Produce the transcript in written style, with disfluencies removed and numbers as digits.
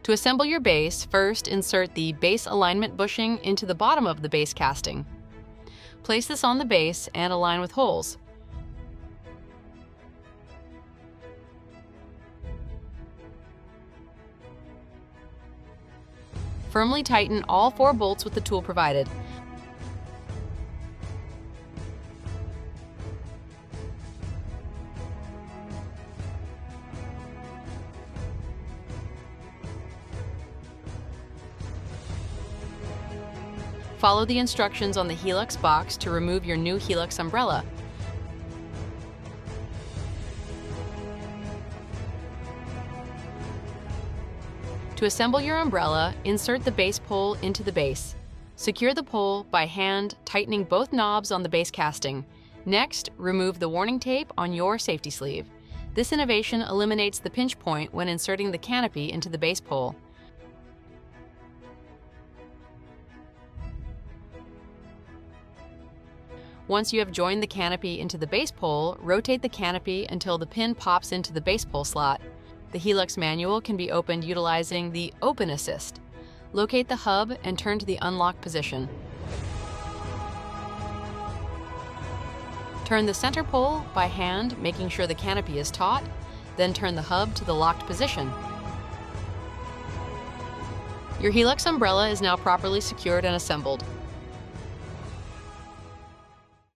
To assemble your base, first insert the base alignment bushing into the bottom of the base casting. Place this on the base and align with holes. Firmly tighten all 4 bolts with the tool provided. Follow the instructions on the Helux box to remove your new Helux umbrella. To assemble your umbrella, insert the base pole into the base. Secure the pole by hand, tightening both knobs on the base casting. Next, remove the warning tape on your safety sleeve. This innovation eliminates the pinch point when inserting the canopy into the base pole. Once you have joined the canopy into the base pole, rotate the canopy until the pin pops into the base pole slot. The Helux manual can be opened utilizing the Open Assist. Locate the hub and turn to the unlock position. Turn the center pole by hand, making sure the canopy is taut, then turn the hub to the locked position. Your Helux umbrella is now properly secured and assembled.